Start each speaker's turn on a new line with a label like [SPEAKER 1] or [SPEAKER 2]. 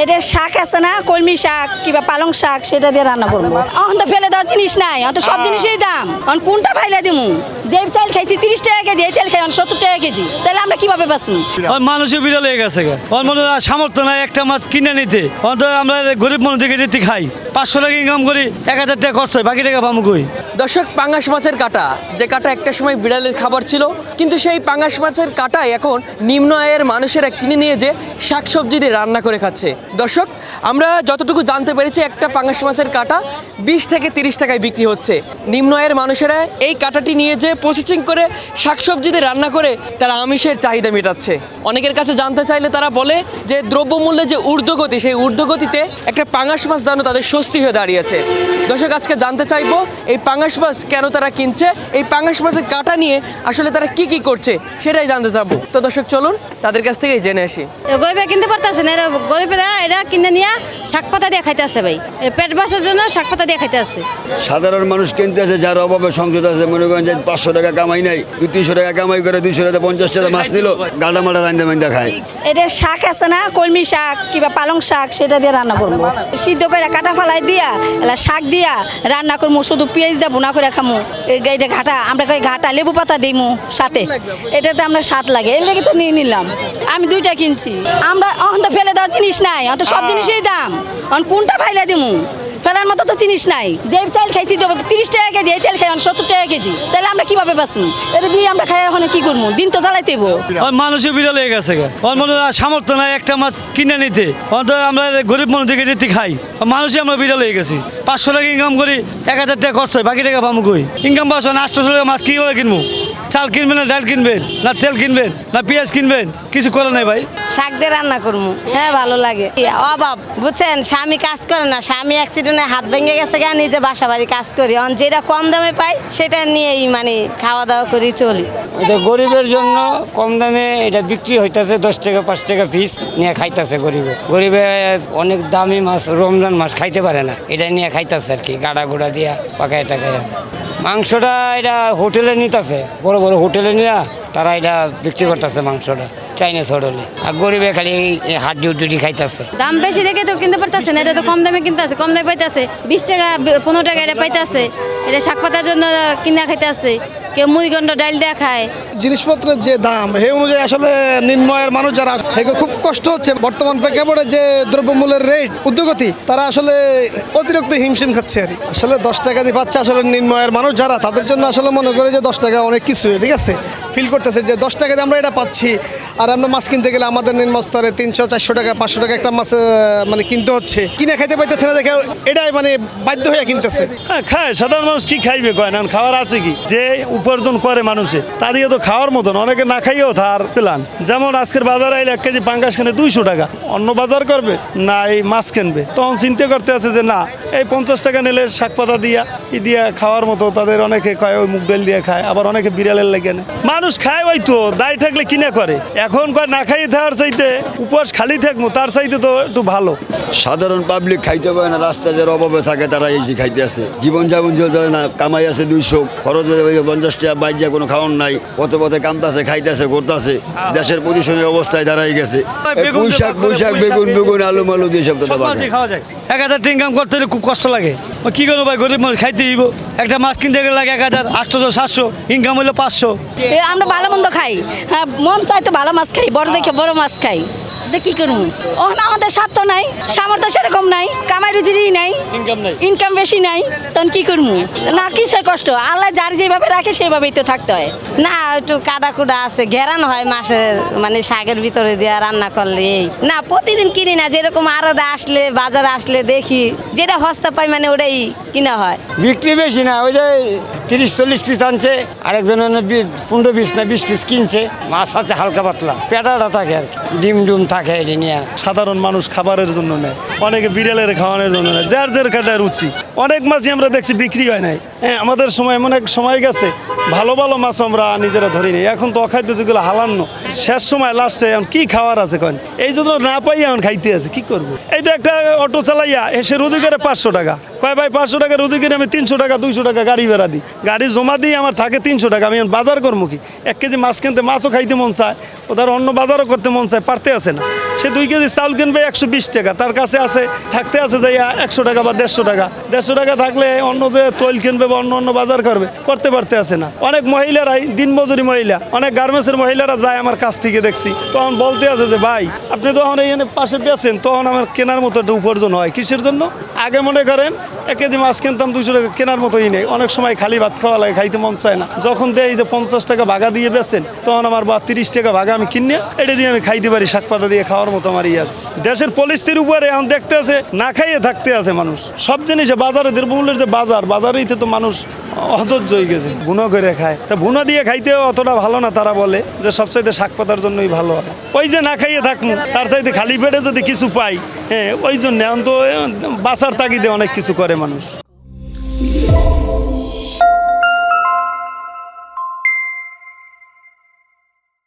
[SPEAKER 1] এটা শাক আছে না, কলমি শাক কিংবা পালং শাক, সেটা দিয়ে রান্না করবো। এখন তো ফেলে দেওয়ার জিনিস নাই, এখন তো সব জিনিসের দাম। এখন কোনটা ভাইলা দিমু? যে চাল খাইছি 30 টাকা কেজি, এই চাল খাই 70 টাকা কেজি, তাহলে আমরা কিভাবে বাঁচবো?
[SPEAKER 2] মানুষের বিরল হয়ে গেছে, মনে সামর্থ্য নাই একটা মাছ কিনে নিতে। আমরা গরিব মানুষ থেকে নিতে খাই, 500 টাকা ইনকাম করি, 1000 টাকা খরচ হয়, বাকি টাকা পাবো কই?
[SPEAKER 3] দর্শক, পাঙ্গাস মাছের কাঁটা, যে কাঁটা একটা সময় বিড়ালের খাবার ছিল, কিন্তু সেই পাঙ্গাস মাছের কাঁটা এখন নিম্ন আয়ের মানুষেরা কিনে নিয়ে যে শাকসবজি দিয়ে রান্না করে খাচ্ছে। দর্শক, আমরা যতটুকু জানতে পেরেছি একটা পাঙ্গাস মাছের কাঁটা 20 থেকে 30 টাকায় বিক্রি হচ্ছে। নিম্ন আয়ের মানুষেরা এই কাঁটাটি নিয়ে যে প্রসেসিং করে শাকসবজি দিয়ে রান্না করে তারা আমিষের চাহিদা মেটাচ্ছে। অনেকের কাছে জানতে চাইলে তারা বলে যে দ্রব্যমূল্যে যে ঊর্ধ্বগতি, সেই ঊর্ধ্বগতিতে একটা পাঙ্গাস মাছ যেন তাদের স্বস্তি হয়ে দাঁড়িয়েছে। দর্শক, আজকে জানতে চাইবো এই পাঙ্গাস মাছ কেন তারা কিনছে, এই পাঙ্গাস মাছের কাঁটা নিয়ে আসলে তারা কি কি করছে সেটাই জানতে চাবো। তো দর্শক, চলুন তাদের কাছ থেকেই জেনে আসি।
[SPEAKER 4] গরিবে কিনতে পারতেছে না, গরিবেরা এটা কিনে নিয়ে শাক পাতা দিয়ে খাইতে আসে ভাই, পেট বাঁচার জন্য শাক পাতা দিয়ে খাইতে আসে।
[SPEAKER 5] সাধারণ মানুষ কিনতে আছে, যার অভাবে সংযত আছে, মনে করেন যে 500 টাকা কামাই নাই, 200-300 টাকা কামাই করে 200 টাকা 50 টাকা মাছ নিল, গাডা মাডা রান্দা মান্দা খায়।
[SPEAKER 1] এটা শাক আছে না, কলমি শাক কিংবা পালং শাক, সেটা দিয়ে রান্না করবো। সিদ্ধ করে কাটা ফালাই দিয়া এলা শাক দিয়া রান্না করবো, শুধু পেঁয়াজ দিয়ে ভুনা করে খামু। এইটা ঘাটা, আমরা কই ঘাটা লেবু পাতা দিমু সাথে, এটাতে আমরা স্বাদ লাগে, এর লেগে তো নিয়ে নিলাম। আমি 2টা কিনছি। আমরা এখন তো ফেলে দেওয়ার জিনিস নাই, এখন তো সব জিনিসের দাম। এখন কোনটা ভাইলা দিমু? ফেলার মতো তো জিনিস নাই। যে চাল খাইছি 30 টাকা কেজি, এই চাল খাই 70 টাকা কেজি, তাহলে আমরা কিভাবে বাঁচবো? এটা দিয়ে আমরা খাই এখন কি করবো? দিন তো চালাইতে হইব।
[SPEAKER 2] মানুষের বিরল হয়ে গেছে, মনে সামর্থ্য নাই একটা মাছ কিনে নিতে। আমরা গরিব মানুষ থেকে নিতে খাই, মানুষই আমরা বিরল হয়ে গেছি। 500 টাকা ইনকাম করি, 1000 টাকা খরচ হয়, বাকি টাকা পাবো কই? ইনকাম পাচ্ছ না, 800 টাকা মাছ কিভাবে কিনবো? চাল কিনবেন না, ডাল কিনবেন না, তেল কিনবেন না, পেঁয়াজ কিনবেন, কিছু করে নাই ভাই।
[SPEAKER 4] শাক দিয়ে রান্না করবো, হ্যাঁ ভালো লাগে। অভাব বুঝছেন, স্বামী কাজ করে না, স্বামী অ্যাক্সিডেন্টে হাত ভেঙে গেছে, গা নিজে বাসা বাড়ি কাজ করি, যেটা কম দামে পাই সেটা নিয়েই মানে খাওয়া দাওয়া করি, চলি।
[SPEAKER 6] এটা গরিবের জন্য কম দামে এটা বিক্রি হইতেছে, 10 টাকা 5 টাকা পিস নিয়ে খাইতেছে গরিবে অনেক দামি মাছ, রমজান মাছ খাইতে পারে না, এটা নিয়ে খাইতেছে আর কি, গাড়া গোড়া দিয়া পাকায় টাকায়। মাংসটা এটা হোটেলে নিতেছে, বড় বড় হোটেলে নিয়ে তারা এটা বিক্রি করতেছে মাংসটা চাইনিজ হোটেলে, আর গরিবে খালি হাড্ডি উড্ডি খাইতেছে।
[SPEAKER 4] দাম বেশি দেখে তো কিনতে পারতেছে না, এটা তো কম দামে কিনতে আছে, কম দামে পাইতেছে, 20 টাকা 15 টাকা এটা পাইতেছে। এটা শাক পাতার জন্য কিনা খাইতে আছে, কেউ মুড়িগন্ড ডাল দিয়ে খায়।
[SPEAKER 7] জিনিসপত্রের যে দাম সেই অনুযায়ী আসলে নিম্ন আয়ের মানুষ যারা, খুব কষ্ট হচ্ছে। বর্তমান প্রেক্ষাপটে যে দ্রব্যমূল্যের রেট, উদ্যোগতি, তারা আসলে অতিরিক্ত হিমশিম খাচ্ছে আর আসলে 10 টাকা দিয়ে পাচ্ছে। আসলে নিম্ন আয়ের মানুষ যারা, তাদের জন্য আসলে মনে করে যে 10 টাকা অনেক কিছু, ঠিক আছে, ফিল করতেছে যে 10 টাকা দিয়ে আমরা এটা পাচ্ছি। আর আমরা মাছ কিনতে গেলে আমাদের নিম্ন স্তরে 300-400 টাকা 500 টাকা একটা মাছ মানে কিনতে হচ্ছে, কিনে খাইতে পাইতেছে না দেখে এটাই মানে বাধ্য হয়ে কিনতেছে।
[SPEAKER 2] হ্যাঁ খায়, সাধারণ মানুষ কি খাইবে কয় না, খাওয়ার আছে কি? যে উপার্জন করে মানুষে তার ইয়ে তো খাওয়ার মতন, অনেকে না খাইয়েও তার প্ল্যান। যেমন আজকের বাজারে আইলে 1 কেজি পাঙ্গাস কিনে 200 টাকা, অন্য বাজার করবে না এই মাছ কিনবে, তখন চিন্তা করতে আছে যে না, এই 50 টাকা নিলে শাক পাতা দিয়া দিয়া খাওয়ার মতো তাদের অনেকে খায়, ওই মুগ ডাল দিয়ে খায়, আবার অনেকে বিড়ালের লেগে নেয়। মানুষ খায় ওই তো দায় থাকলে কিনে করে, এখন কয় না খাইয়ে থাকার চাইতে উপবাস খালি থাকবো তার চাইতে তো একটু ভালো।
[SPEAKER 5] সাধারণ পাবলিক খাইতে পারে না, রাস্তায় যারা অভাবে থাকে তারা এই যে খাইতে আছে, জীবনযাপন চলতে না, কামাই আছে 200, খরচ 50 টাকা, বাইরে কোনো খাওয়ান নাই, পথে পথে কামতাছে, খাইতেছে, করতেছে, দেশের পজিশনের অবস্থায় দাঁড়াই গেছে। পুঁইশাক বেগুন আলু মালু দিয়ে সব
[SPEAKER 2] খাওয়া যায়। 1000 টাকা ইনকাম করতে খুব কষ্ট লাগে, কি করবো ভাই, গরিব মানুষ খাইতে দিব। একটা মাছ কিনতে গেলে লাগে 1000, 800-700, ইনকাম হইলো 500।
[SPEAKER 1] আমরা ভালো মন্দ খাই, হ্যাঁ, মন চাই তো ভালো মাছ খাই, বড় দেখে বড় মাছ খাই, কি করবো? আমাদের স্বার্থ নাই, সামর্থ্য সেরকম নাই, কামাই রুজিরই নাই, ইনকাম বেশি নাই, তখন কি করবো? না কিসের কষ্ট, আল্লাহ যার যেভাবে রাখে সেভাবেই তো থাকতে হয়।
[SPEAKER 4] না একটু কাটা কুটা আছে, ঘেরানো হয় মাছের মানে শাকের ভিতরে দিয়ে রান্না করলে। এই না প্রতিদিন কিনি না, যেরকম আরদে আসলে বাজারে আসলে দেখি যেটা সস্তা পাই মানে ওটাই কিনা হয়।
[SPEAKER 6] বিক্রি বেশি না, ওই যে 30-40 পিস আনছে, আরেকজন 15-20 না 20 পিস কিনছে। মাছ আছে হালকা পাতলা, পেটাটা থাকে আর ডিম থাকে।
[SPEAKER 2] সাধারণ মানুষ খাবারের জন্য নেয়, অনেকে এদিকে বিড়ালের খাওয়ানোর জন্য না, যার যার কাটা রুচি। অনেক মাছই আমরা দেখছি বিক্রি হয় নাই। হ্যাঁ, আমাদের সময় এমন এক সময় গেছে ভালো ভালো মাছ আমরা নিজেরা ধরি নি, এখন তো অখাদ্য যেগুলো হালান্ন, শেষ সময় লাস্টে এখন কি খাওয়ার আছে কেন, এই জন্য না পাই এখন খাইতে আছে, কি করবো। এইটা একটা অটো চালাইয়া এসে রোজি করে 500 টাকা, কয় ভাই 500 টাকা রোজি করে আমি 300 টাকা 200 টাকা গাড়ি ভাড়া দিই, গাড়ি জমা দিই আমার থাকে 300 টাকা, আমি এখন বাজার করবো কি? 1 কেজি মাছ কিনতে মাছও খাইতে মন চায়, ওদের অন্য বাজারও করতে মন চায়, পারতে আছে না। সে 2 কেজি চাউল কিনবে 120 টাকা, তার কাছে আছে থাকতে আছে যাইয়া 100 টাকা বা 150 টাকা। 150 টাকা থাকলে অন্য যে তৈল কিনবে বা অন্য বাজার করবে, করতে পারতে আছে না। অনেক মহিলারাই দিনমজুরি মহিলা, অনেক গার্মেন্টসের মহিলারা যায় আমার কাছ থেকে দেখছি, তখন বলতে আছে যে ভাই আপনি তখন এখানে পাশে বেছেন, তখন আমার কেনার মতো একটা উপার্জন হয়। কিসের জন্য? আগে মনে করেন 1 কেজি মাছ কিনতাম 200 টাকা, কেনার মতোই নেই, অনেক সময় খালি ভাত খাওয়া লাগে, খাইতে মন চায় না। যখন দেয় যে 50 টাকা ভাগা দিয়ে বেছেন, তখন আমার বা 30 টাকা ভাগা আমি কিনে এটা দিয়ে আমি খাইতে পারি, শাক পাতা দিয়ে খাওয়ার মতো আমার ইয়ে আছে। দেশের পরিস্থিতির উপরে এখন দেখতে আছে না খাইয়ে থাকতে আছে মানুষ, সব জিনিসে বাজারে দ্রব্যমূল্যের যে বাজারেইতে তো মানুষ অধৈর্য হয়ে গেছে, ভুনো করে খায়। তা ভুনো দিয়ে খাইতেও অতটা ভালো না, তারা বলে যে সবচাইতে শাক পাতার জন্যই ভালো হয়। ওই যে না খাইয়ে থাকবো, তার চাইতে খালি পেটে যদি কিছু পাই, হ্যাঁ ওই জন্য এখন তো বাঁচার তাগিদে অনেক কিছু করে মানুষ।